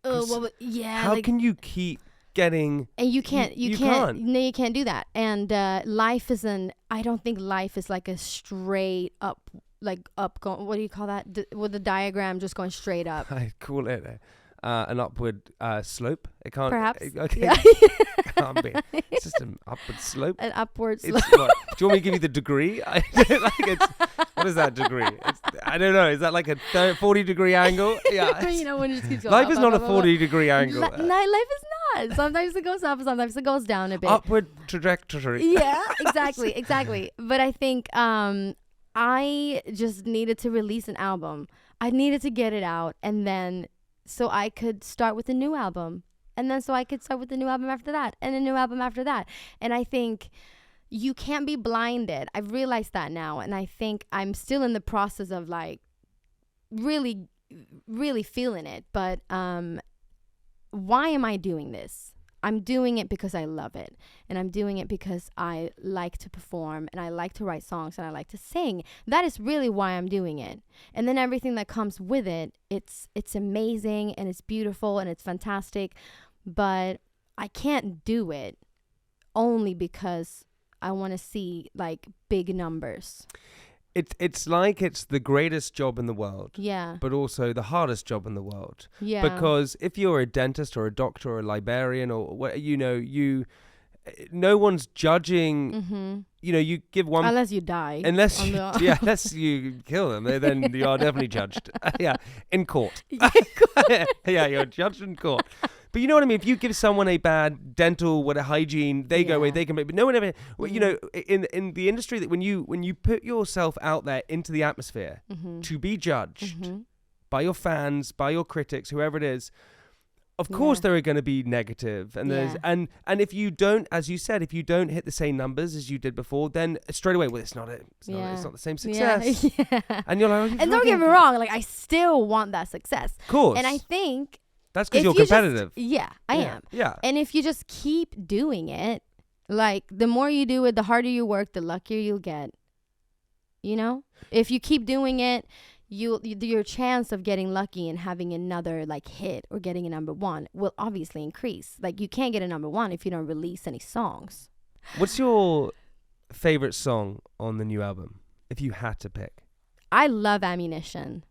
how like, can you keep getting... And you can't do that. And life isn't... I don't think life is like a straight up, like up going... What do you call that? With the diagram just going straight up. I call it an upward slope. It can't... Perhaps. Okay. Yeah. Can't be. It's just an upward slope. An upward slope. Do you want me to give you the degree? What is that degree? I don't know. Is that like a 40-degree angle? Yeah. When it just keeps going life up, is up, not up, a up, 40-degree angle. Life is not. Sometimes it goes up, sometimes it goes down a bit. Upward trajectory. Yeah, exactly. But I think I just needed to release an album. I needed to get it out, and then so I could start with a new album. And then so I could start with a new album after that, and a new album after that. And I think you can't be blinded. I've realized that now. And I think I'm still in the process of like really, really feeling it. But why am I doing this? I'm doing it because I love it, and I'm doing it because I like to perform, and I like to write songs, and I like to sing. That is really why I'm doing it. And then everything that comes with it, it's amazing, and it's beautiful, and it's fantastic, but I can't do it only because I want to see like big numbers. It's like it's the greatest job in the world. Yeah. But also the hardest job in the world. Yeah. Because if you're a dentist or a doctor or a librarian or what, no one's judging. Mm-hmm. You give one unless you die. Unless you kill them, then you are definitely judged. In court. Yeah, you're judged in court. But you know what I mean? If you give someone a bad dental, hygiene, they go away, they can make. But no one ever, in the industry, that when you put yourself out there into the atmosphere to be judged by your fans, by your critics, whoever it is, of course there are going to be negative, and there's and if you don't, as you said, if you don't hit the same numbers as you did before, then straight away, well, it's not the same success. Yeah. And you're like, and don't get me wrong, like I still want that success, of course, and I think. That's because you're competitive. I am. Yeah. And if you just keep doing it, like the more you do it, the harder you work, the luckier you'll get. If you keep doing it, your chance of getting lucky and having another like hit or getting a number one will obviously increase. Like you can't get a number one if you don't release any songs. What's your favorite song on the new album, if you had to pick? I love Ammunition.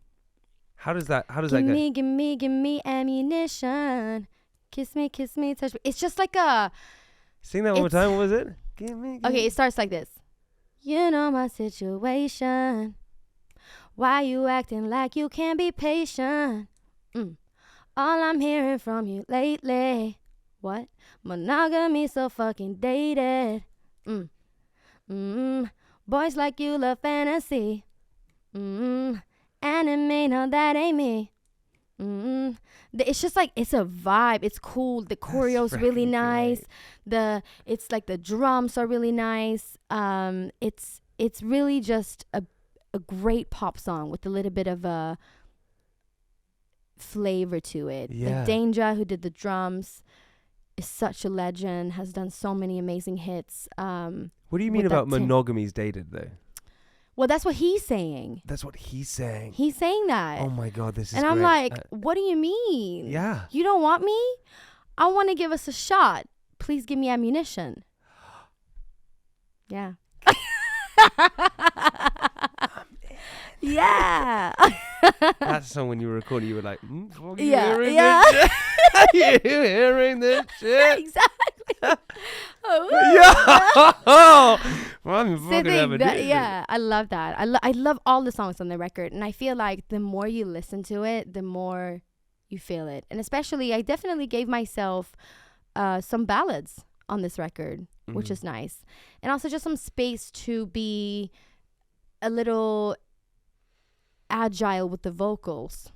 How does that go? Give me ammunition. Kiss me, touch me. It's just like a... Sing that one more time. What was it? Give me. Okay, it starts like this. You know my situation. Why you acting like you can't be patient? All I'm hearing from you lately. What? Monogamy so fucking dated. Boys like you love fantasy. Anime, no, that ain't me. It's just like, it's a vibe. It's cool. The choreo's really nice. It's like the drums are really nice. It's really just a great pop song with a little bit of a flavor to it. Yeah. Like Danger, who did the drums, is such a legend. Has done so many amazing hits. What do you mean about monogamy's dated though? Well, that's what he's saying. That's what he's saying. He's saying that. Oh my God, this is and great. I'm like, what do you mean? Yeah. You don't want me? I want to give us a shot. Please give me ammunition. Yeah. Yeah. That's song when you were recording, you were like, yeah. You hearing this shit? Exactly. Yeah. I love that. I love all the songs on the record, and I feel like the more you listen to it, the more you feel it. And especially, I definitely gave myself some ballads on this record, which is nice, and also just some space to be a little agile with the vocals.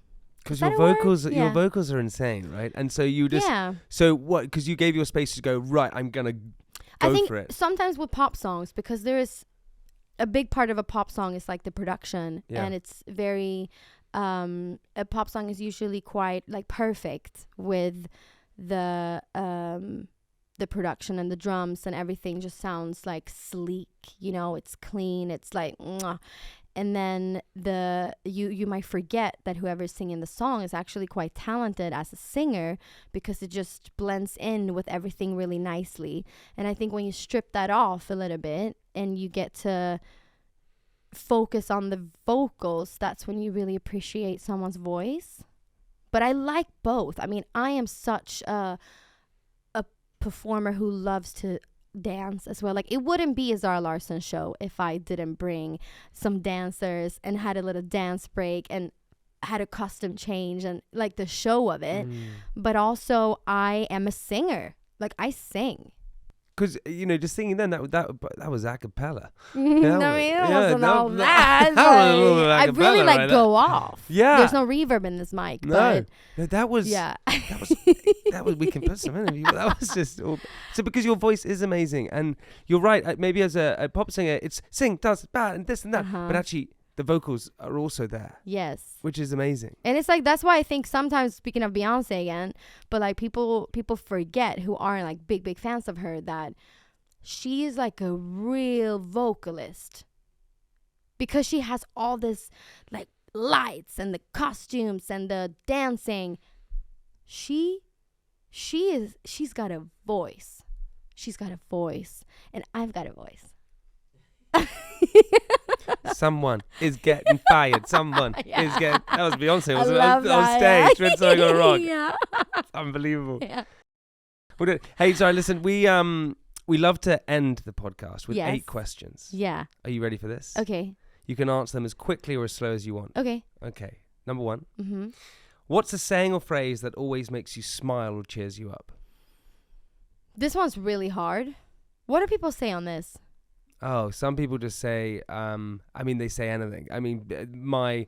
Because your vocals are insane, right? And so you just so what? Because you gave your space to go right. I'm gonna go for it. Sometimes with pop songs, because there is a big part of a pop song is like the production, and it's very a pop song is usually quite like perfect with the production and the drums, and everything just sounds like sleek. It's clean. It's like. Mwah. And then you might forget that whoever's singing the song is actually quite talented as a singer, because it just blends in with everything really nicely. And I think when you strip that off a little bit and you get to focus on the vocals, that's when you really appreciate someone's voice. But I like both. I mean, I am such a performer who loves to dance as well. Like, it wouldn't be a Zara Larsson show if I didn't bring some dancers and had a little dance break and had a costume change and like the show of it. But also, I am a singer. Like, I sing. Because just singing then that was a cappella. I mean, it wasn't all that. I really like go off. Yeah, there's no reverb in this mic. No, but that was that was. We can put some in. That was just so because your voice is amazing, and you're right. Maybe as a pop singer, it's sing, dance, bad, and this and that. But actually, the vocals are also there. Yes. Which is amazing. And it's like, that's why I think sometimes, speaking of Beyonce again, but like people forget, who aren't like big fans of her, that she is like a real vocalist, because she has all this like lights and the costumes and the dancing. She's got a voice. She's got a voice, and I've got a voice. Someone is getting fired. Someone is getting. That was Beyonce, wasn't it? On stage when something got wrong. Yeah. Unbelievable. Yeah. Hey, sorry. Listen, we love to end the podcast with 8 questions. Yeah. Are you ready for this? Okay. You can answer them as quickly or as slow as you want. Okay. Okay. Number 1. Mm-hmm. What's a saying or phrase that always makes you smile or cheers you up? This one's really hard. What do people say on this? Oh, some people just say, they say anything. I mean, my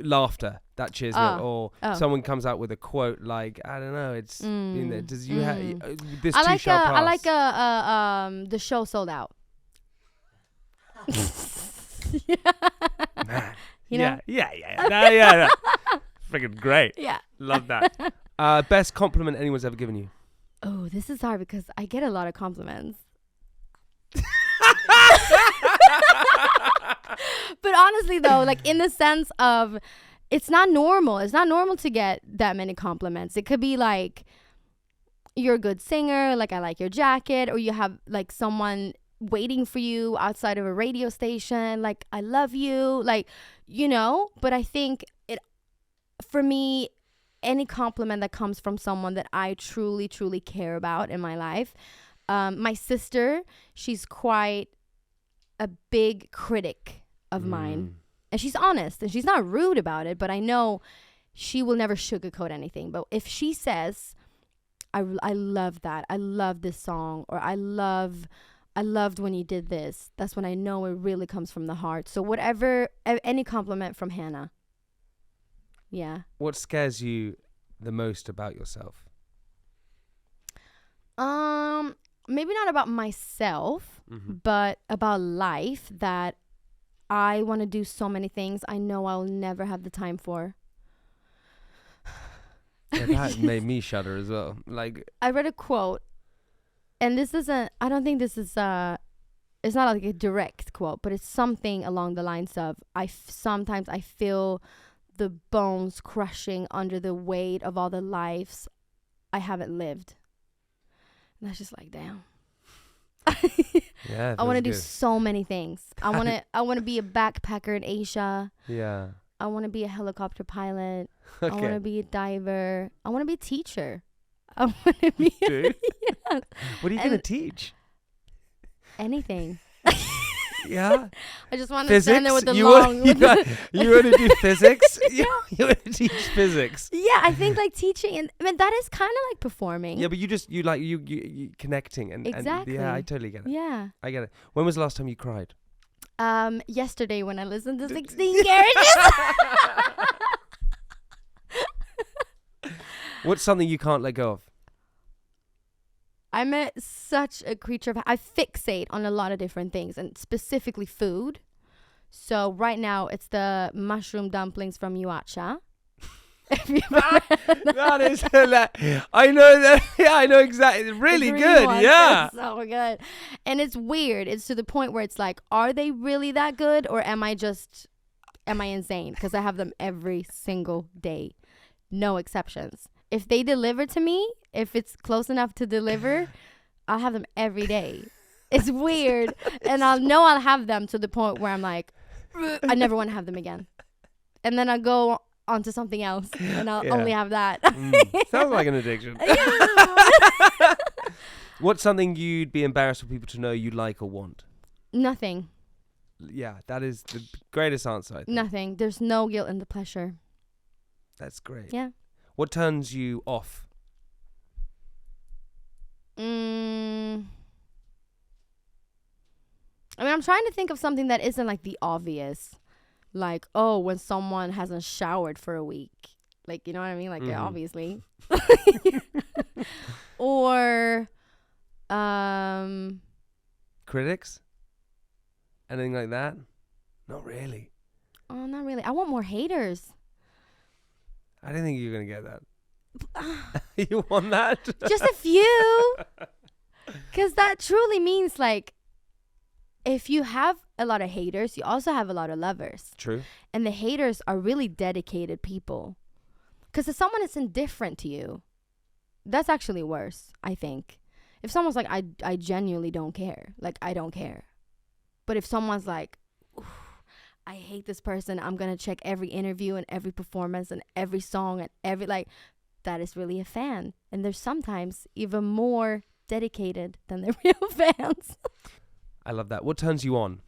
laughter, that cheers me up. Or someone comes out with a quote like, I don't know, it's, does you have, this too shall pass. I like the show sold out. Man. You know? Yeah. Freaking great. Yeah. Love that. Best compliment anyone's ever given you? Oh, this is hard because I get a lot of compliments. But honestly though, like in the sense of, it's not normal. It's not normal to get that many compliments. It could be like, you're a good singer, like I like your jacket, or you have like someone waiting for you outside of a radio station, like I love you, like, but I think for me, any compliment that comes from someone that I truly care about in my life. My sister, she's quite a big critic of mine, and she's honest and she's not rude about it, but I know she will never sugarcoat anything. But if she says, I love that, I love this song, or I loved when you did this, that's when I know it really comes from the heart. So whatever, any compliment from Hannah. Yeah. What scares you the most about yourself? Maybe not about myself, but about life, that I want to do so many things I know I'll never have the time for. Yeah, that made me shudder as well. Like, I read a quote, and this isn't, I don't think this is it's not like a direct quote, but it's something along the lines of, sometimes I feel the bones crushing under the weight of all the lives I haven't lived. And that's just like, damn. Yeah, I want to do so many things. I want to be a backpacker in Asia. Yeah. I want to be a helicopter pilot. Okay. I want to be a diver. I want to be a teacher. I want to be. Dude. Yeah. What are you gonna teach? Anything. Yeah. I just want to stand there with the you long. Want to do physics? You want to teach physics? Yeah, I think like teaching, and I mean that is kind of like performing. Yeah, but you connecting and exactly. And, yeah, I totally get it. Yeah, I get it. When was the last time you cried? Yesterday when I listened to 16 Carriages. What's something you can't let go of? I'm such a creature of, I fixate on a lot of different things, and specifically food. So right now it's the mushroom dumplings from Yuacha. That is hilarious. I know that. Yeah, I know exactly. It's really good. Yeah. It's so good. And it's weird. It's to the point where it's like, are they really that good, or am I insane? Because I have them every single day. No exceptions. If they deliver to me, if it's close enough to deliver, I'll have them every day. It's weird. And I'll have them to the point where I'm like, I never want to have them again. And then I'll go on to something else, and I'll only have that. Sounds like an addiction. What's something you'd be embarrassed for people to know you like or want? Nothing. Yeah, that is the greatest answer, I think. Nothing. There's no guilt in the pleasure. That's great. Yeah. What turns you off? I mean, I'm trying to think of something that isn't like the obvious. Like, oh, when someone hasn't showered for a week. Like, you know what I mean? Like, yeah, obviously. Or, critics? Anything like that? Not really. Oh, not really. I want more haters. I don't think you're gonna get that. You want that? Just a few. Because that truly means like, if you have a lot of haters, you also have a lot of lovers. True. And the haters are really dedicated people. Because if someone is indifferent to you, that's actually worse, I think. If someone's like, I genuinely don't care. Like, I don't care. But if someone's like, I hate this person, I'm going to check every interview and every performance and every song and every, like, that is really a fan. And they're sometimes even more dedicated than the real fans. I love that. What turns you on?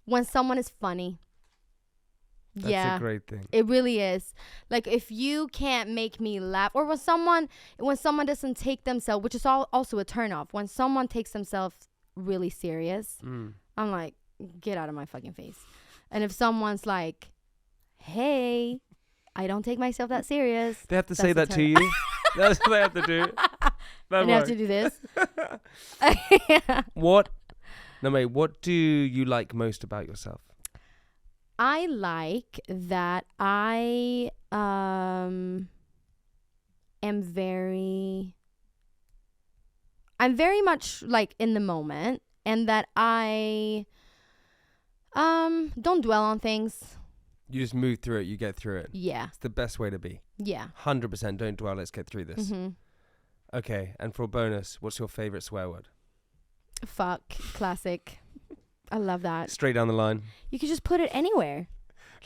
When someone is funny. That's a great thing. It really is. Like, if you can't make me laugh, or when someone doesn't take themselves, which is also a turn off, when someone takes themselves really serious, I'm like, get out of my fucking face. And if someone's like, hey, I don't take myself that serious. They have to say that to you. That's what they have to do. And they have to do this. What do you like most about yourself? I like that I I'm very much like in the moment, and that I don't dwell on things. You just move through it, you get through it. Yeah. It's the best way to be. Yeah. 100% don't dwell, let's get through this. Mm-hmm. Okay, and for a bonus, what's your favorite swear word? Fuck. Classic. I love that. Straight down the line. You could just put it anywhere.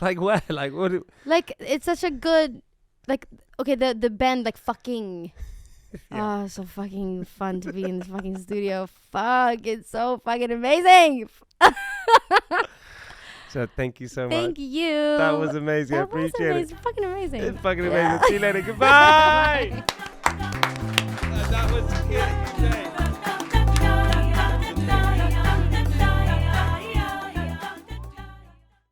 Like where? Like what? Like, it's such a good, like, okay, the bend, like, fucking. Yeah. Oh, so fucking fun to be in this fucking studio. Fuck, it's so fucking amazing. So thank you so much. Thank you. That was amazing. I That was appreciate amazing. it. Fucking amazing. It's fucking amazing. Yeah. See you later. Goodbye. Bye. That was it.